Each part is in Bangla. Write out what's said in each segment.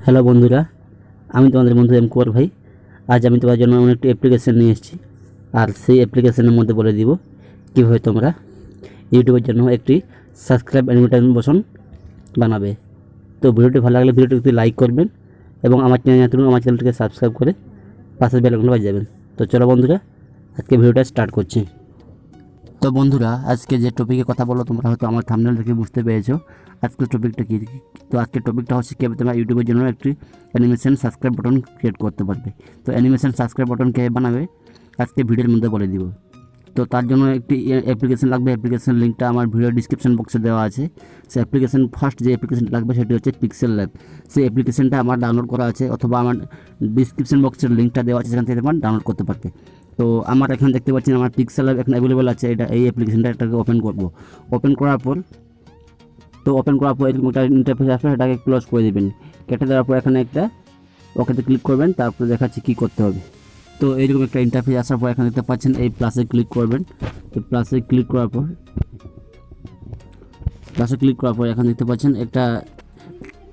হ্যালো বন্ধুরা, আমি তোমাদের বন্ধু এম কুমার ভাই। আজ আমি তোমার জন্য এমন একটি অ্যাপ্লিকেশান নিয়ে এসেছি, আর সেই অ্যাপ্লিকেশানের মধ্যে বলে দিব কীভাবে তোমরা ইউটিউবের জন্য একটি সাবস্ক্রাইব অ্যানিমেশন বাটন বানাবে। তো ভিডিওটি ভালো লাগলে ভিডিওটি একটু লাইক করবেন এবং আমার চ্যানেলটিকে সাবস্ক্রাইব করে পাশের বেল আইকনটা বাজিয়ে। তো চলো বন্ধুরা, আজকে ভিডিওটা স্টার্ট করছি। তো বন্ধুরা, আজকে যে টপিকে কথা বলো তোমরা হয়তো আমার থাম্বনেল দেখে বুঝতে পেরেছো আজকের টপিকটা কী। তো আজকের টপিকটা হচ্ছে কীভাবে তোমরা ইউটিউবের জন্য একটি অ্যানিমেশন সাবস্ক্রাইব বাটন ক্রিয়েট করতে পারবে। তো অ্যানিমেশন সাবস্ক্রাইব বাটন কীভাবে বানাবে আজকে ভিডিওর মধ্যে বলে দিব। তো তার জন্য একটি অ্যাপ্লিকেশন লাগবে। অ্যাপ্লিকেশন লিঙ্কটা আমার ভিডিও ডিসক্রিপশন বক্সে দেওয়া আছে। সেই অ্যাপ্লিকেশন ফার্স্ট যে অ্যাপ্লিকেশনটা লাগবে সেটি হচ্ছে পিক্সেল ল্যাব। সেই অ্যাপ্লিকেশনটা আমার ডাউনলোড করা আছে, অথবা আমার ডিসক্রিপশন বক্সের লিঙ্কটা দেওয়া আছে, সেখান থেকে তোমার ডাউনলোড করতে পারবে। তো আমার এখানে দেখতে পাচ্ছেন আমার পিক্সেল ল্যাব এখন অ্যাভেলেবেল আছে। এই অ্যাপ্লিকেশনটা এটাকে ওপেন করব। ওপেন করার পর এরকম একটা ইন্টারফেস আসবে, সেটাকে ক্লোজ করে দেবেন। কেটে দেওয়ার পর এখানে একটা ওকেতে ক্লিক করবেন, তারপরে দেখাচ্ছি কী করতে হবে। তো এইরকম একটা ইন্টারফেস আসার পর এখানে দেখতে পাচ্ছেন এই প্লাসে ক্লিক করবেন। তো প্লাসে ক্লিক করার পর এখানে দেখতে পাচ্ছেন একটা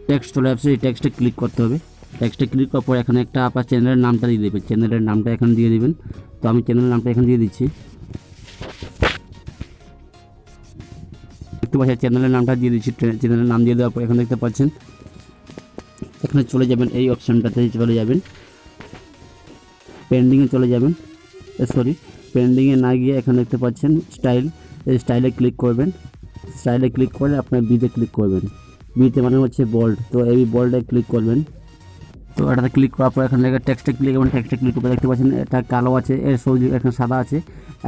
টেক্সট চলে আসছে। এই টেক্সটে ক্লিক করতে হবে। টেক্সটে ক্লিক করার পর এখানে একটা আপনার চ্যানেলের নামটা দিয়ে দেবেন। চ্যানেলের নামটা এখানে দিয়ে দেবেন। তো আমি চ্যানেলের নামটা এখানে দিয়ে দিচ্ছি। দেখতে পাচ্ছেন চ্যানেলের নামটা দিয়ে দিচ্ছি। চ্যানেলের নাম দিয়ে দেওয়ার পর এখানে দেখতে পাচ্ছেন এখানে চলে যাবেন, এই অপশানটাতে চলে যাবেন, পেন্ডিংয়ে চলে যাবেন। পেন্ডিংয়ে না গিয়ে এখানে দেখতে পাচ্ছেন স্টাইল, এই স্টাইলে ক্লিক করবেন। স্টাইলে ক্লিক করে আপনার বিতে ক্লিক করবেন। বিতে মানে হচ্ছে বোল্ড। তো এই বোল্ডে ক্লিক করবেন। তো এটাতে ক্লিক করার পর এখানে টেক্সটে ক্লিক করবেন। টেক্সটে ক্লিক করে দেখতে পাচ্ছেন এটা কালো আছে, এর সবুজ এখানে সাদা আছে।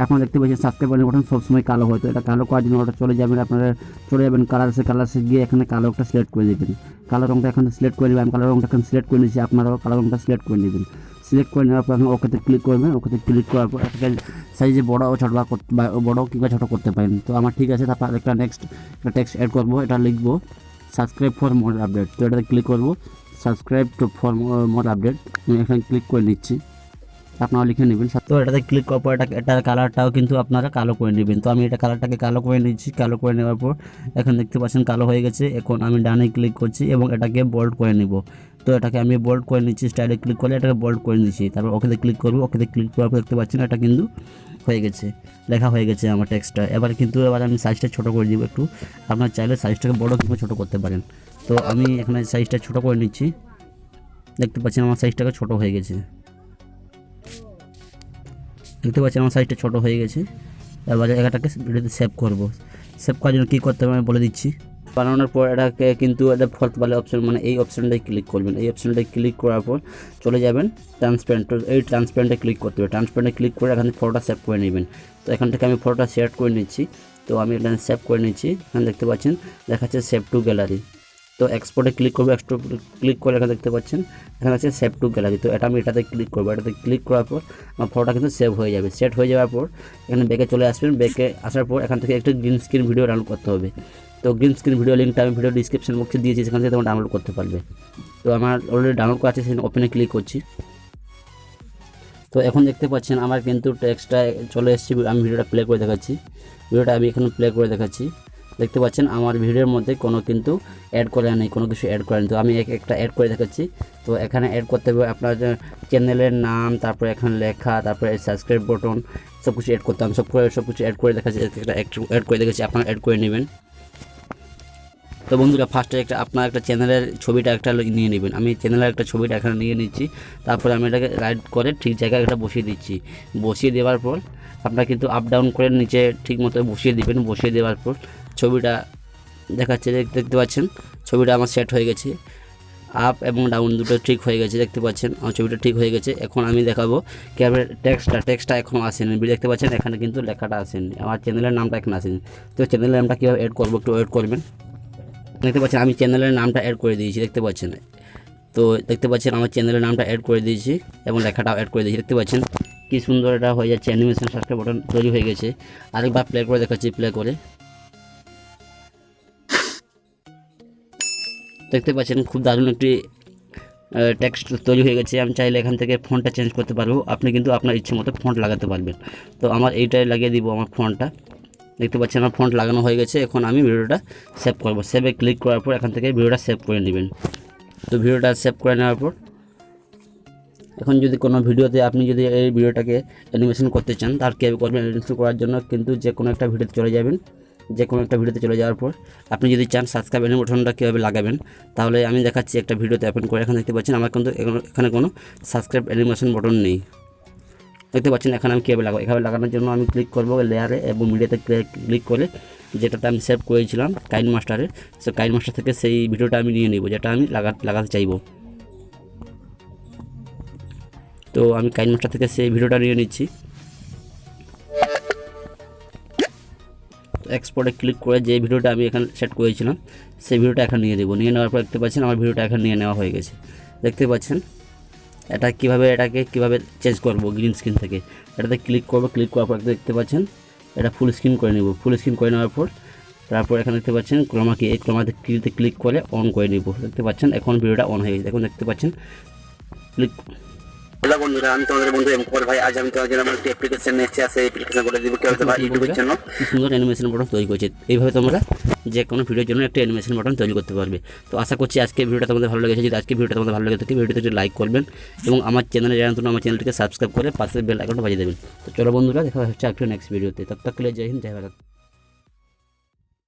এখন দেখতে পাচ্ছেন সাবস্ক্রাইব বাটন সবসময় কালো হয়। তো এটা কালো করার জন্য ওটা চলে যাবেন, আপনারা চলে যাবেন কালারসে গিয়ে এখানে কালো একটা সিলেক্ট করে দেবেন। কালো রঙটা এখানে সিলেক্ট করে দেবেন। আমি কালো রঙটা এখানে সিলেক্ট করে নিয়েছি, আপনারাও কালো রঙটা সিলেক্ট করে নেবেন। সিলেক্ট করে নেওয়ার পর এখন ওকেতে ক্লিক করবেন। ওকেতে ক্লিক করার পর এটাকে সাইজে বড় ও ছোটো বা বড় কিংবা ছোটো করতে পারেন। তো আমার ঠিক আছে। তারপর একটা একটা টেক্সট অ্যাড করবো। এটা লিখবো সাবস্ক্রাইব ফর মোর আপডেট। তো এটাতে ক্লিক করবো subscribe to for more update. আমি এখানে ক্লিক করে নিচ্ছি, আপনারা লিখে নেবেন। তো এটাতে ক্লিক করার পর এটার কালারটাও কিন্তু আপনারা কালো করে নেবেন। তো আমি এটা কালারটাকে কালো করে নিচ্ছি। কালো করে নেওয়ার পর এখন দেখতে পাচ্ছেন কালো হয়ে গেছে। এখন আমি ডানে ক্লিক করছি এবং এটাকে বোল্ড করে নেব। তো এটাকে আমি বোল্ড করে নিচ্ছি। স্টাইলে ক্লিক করলে এটাকে বোল্ড করে নিচ্ছি। তারপর ওকেতে ক্লিক করবো। ওকেতে ক্লিক করার পর দেখতে পাচ্ছেন এটা কিন্তু হয়ে গেছে, লেখা হয়ে গেছে আমার টেক্সটটা। এবার আমি সাইজটা ছোটো করে দিব একটু। আপনার চাইলে সাইজটাকে বড় কিংবা ছোটো করতে পারেন। তো আমি এখানে সাইজটা ছোটো করে নিচ্ছি। দেখতে পাচ্ছেন আমার সাইজটাকে ছোটো হয়ে গেছে। এবার এটাকে ভিডিওতে সেভ করব। সেভ করার জন্য কী করতে হবে আমি বলে দিচ্ছি। বানানোর পর এটাকে কিন্তু এটা ফোর্থ বালে অপশন, মানে এই অপশানটায় ক্লিক করবেন। এই অপশানটায় ক্লিক করার পর চলে যাবেন ট্রান্সপারেন্ট। এই ট্রান্সপারেন্টে ক্লিক করতে হবে। ট্রান্সপারেন্টে ক্লিক করে এখানে ফটোটা সেভ করে নেবেন। তো এখান থেকে আমি ফটোটা শেয়ার করে নিচ্ছি। তো আমি এখানে সেভ করে নিচ্ছি। এখানে দেখতে পাচ্ছেন দেখাচ্ছে সেভ টু গ্যালারি। তো এক্সপোর্টে ক্লিক করবো। এক্সপোর্টে ক্লিক করে এখানে দেখতে পাচ্ছেন এখানে আছে সেভ টু গ্যালারি। তো এটা আমি এটাতে ক্লিক করবো। এটাতে ক্লিক করার পর আমার ফটোটা কিন্তু সেভ হয়ে যাবে। সেট হয়ে যাওয়ার পর এখানে ব্যাকে চলে আসবেন। ব্যাকে আসার পর এখান থেকে একটা গ্রিন স্ক্রিন ভিডিও ডাউনলোড করতে হবে। তো গ্রিন স্ক্রিন ভিডিও লিঙ্কটা আমি ভিডিও ডিসক্রিপশন বক্সে দিয়েছি, সেখান থেকে তোমরা ডাউনলোড করতে পারবে। তো আমার অলরেডি ডাউনলোড করা আছে, সেখানে ওপেনে ক্লিক করছি। তো এখন দেখতে পাচ্ছেন আমার কিন্তু টেক্সটটা চলে এসেছে। আমি ভিডিওটা প্লে করে দেখাচ্ছি। দেখতে পাচ্ছেন আমার ভিডিওর মধ্যে কোনো কিন্তু অ্যাড করা নেই, কোনো কিছু অ্যাড করা নেই। তো আমি একটা অ্যাড করে দেখাচ্ছি। তো এখানে অ্যাড করতে হবে আপনার চ্যানেলের নাম, তারপরে এখানে লেখা, তারপরে সাবস্ক্রাইব বাটন, সব কিছু অ্যাড করতে হবে। সব কিছু অ্যাড করে দেখাচ্ছি। অ্যাড করে দেখাচ্ছি, আপনারা অ্যাড করে নেবেন। তো বন্ধুরা, ফার্স্টে আপনার একটা চ্যানেলের ছবিটা একটা নিয়ে নেবেন। আমি চ্যানেলের একটা ছবিটা এখানে নিয়ে নিচ্ছি। তারপরে আমি এটাকে রাইট করে ঠিক জায়গায় এটা বসিয়ে দিচ্ছি। বসিয়ে দেওয়ার পর আপনারা কিন্তু আপ ডাউন করে নিচে ঠিক মতো বসিয়ে দিবেন। বসিয়ে দেওয়ার পর ছবিটা দেখাচ্ছে, দেখতে পাচ্ছেন ছবিটা আমার সেট হয়ে গেছে। আপ এবং ডাউন দুটো ঠিক হয়ে গেছে। দেখতে পাচ্ছেন আমার ছবিটা ঠিক হয়ে গেছে। এখন আমি দেখাবো ক্যামেরা টেক্সটটা এখন আসেনি। দেখতে পাচ্ছেন এখানে কিন্তু লেখাটা আসেনি, আমার চ্যানেলের নামটা এখন আসেনি। তো চ্যানেলের নামটা কীভাবে অ্যাড করবো একটু ওয়েট করবেন। দেখতে পাচ্ছেন আমি চ্যানেলের নামটা অ্যাড করে দিয়েছি। দেখতে পাচ্ছেন আমার চ্যানেলের নামটা অ্যাড করে দিয়েছি এবং লেখাটাও অ্যাড করে দিয়েছি। দেখতে পাচ্ছেন কি সুন্দর এটা হয়ে যাচ্ছে। অ্যানিমেশন সাবস্ক্রাইব বাটন তৈরি হয়ে গেছে। আরেকবার প্লে করে দেখাচ্ছি। প্লে করে দেখতে পাচ্ছেন খুব দারুণ একটি টেক্সট তৈরি হয়ে গেছে। আমি চাইলে এখান থেকে ফন্টটা চেঞ্জ করতে পারবো। আপনি কিন্তু আপনার ইচ্ছে মতো ফন্ট লাগাতে পারবেন। তো আমার এইটাই লাগিয়ে দিব আমার ফন্টটা। দেখতে পাচ্ছেন আমার ফন্ট লাগানো হয়ে গেছে। এখন আমি ভিডিওটা সেভ করব। সেভে ক্লিক করার পর এখান থেকে ভিডিওটা সেভ করে নেবেন। তো ভিডিওটা সেভ করে নেওয়ার পর এখন যদি কোনো ভিডিওতে আপনি যদি এই ভিডিওটাকে অ্যানিমেশন করতে চান, তার কীভাবে করবেন? অ্যানিমেশন করার জন্য কিন্তু যে কোনো একটা ভিডিওতে চলে যাবেন। যে কোনো একটা ভিডিওতে চলে যাওয়ার পর আপনি যদি চান সাবস্ক্রাইব অ্যানিমেশনটা কীভাবে লাগাবেন, তাহলে আমি দেখাচ্ছি একটা ভিডিওতে ওপেন করে। এখন দেখতে পাচ্ছেন আমার কিন্তু এখানে কোনো সাবস্ক্রাইব অ্যানিমেশন বাটন নেই। দেখতে পাচ্ছেন এখানে আমি কীভাবে লাগাবো। এভাবে লাগানোর জন্য আমি ক্লিক করবো লেয়ারে এবং মিডিয়াতে ক্লিক করে যেটাতে আমি সেভ করেছিলাম কাইন মাস্টারে, সে কাইন মাস্টার থেকে সেই ভিডিওটা আমি নিয়ে নিব যেটা আমি লাগাতে চাইবো। তো আমি কাইন মাস্টার থেকে সেই ভিডিওটা নিয়ে নিচ্ছি। এক্সপোর্টে ক্লিক করে যে ভিডিওটা আমি এখানে সেট করেছিলাম সেই ভিডিওটা এখানে নিয়ে দেবো। নিয়ে নেওয়ার পর দেখতে পাচ্ছেন আমার ভিডিওটা এখানে নিয়ে নেওয়া হয়ে গেছে। দেখতে পাচ্ছেন এটাকে কীভাবে চেঞ্জ করবো গ্রিন স্ক্রিন থেকে। এটাতে ক্লিক করবো, ক্লিক করার পর দেখতে পাচ্ছেন এটা ফুল স্ক্রিন করে নেব। ফুল স্ক্রিন করে নেওয়ার পর তারপর এখানে দেখতে পাচ্ছেন ক্রোমাকে, এই ক্রোমাতে ক্লিক করে অন করে নেব। দেখতে পাচ্ছেন এখন ভিডিওটা অন হয়ে গেছে। এখন দেখতে পাচ্ছেন ক্লিক। হ্যালো বন্ধুরা, আমি তোমাদের বন্ধু এমকর ভাই। আজ আমি তোমাদের জন্য একটা অ্যাপ্লিকেশন নিয়ে এসেছি। সেই অ্যাপ্লিকেশন বলে দিব কীভাবে ভাই ইউটিউবের জন্য কি সুন্দর অ্যানিমেশন বাটন তৈরি করেছে। এইভাবে তোমরা যে কোনো ভিডিওর জন্য একটা অ্যানিমেশন বাটন তৈরি করতে পারবে। তো আশা করছি আজকে ভিডিওটা তোমাদের ভালো লেগেছে। যদি আজকে ভিডিওটা তোমাদের ভালো লেগে থাকে ভিডিওতে একটু লাইক করবেন এবং আমার চ্যানেলে যারা নতুন আমার চ্যানেলটিকে সাবস্ক্রাইব করে পাশের বেল আইকনটা বাজিয়ে দেবেন। তো চলো বন্ধুরা, দেখা হচ্ছে একটা নেক্সট ভিডিওতে। তব তক के लिए जय हिंद, जय भारत।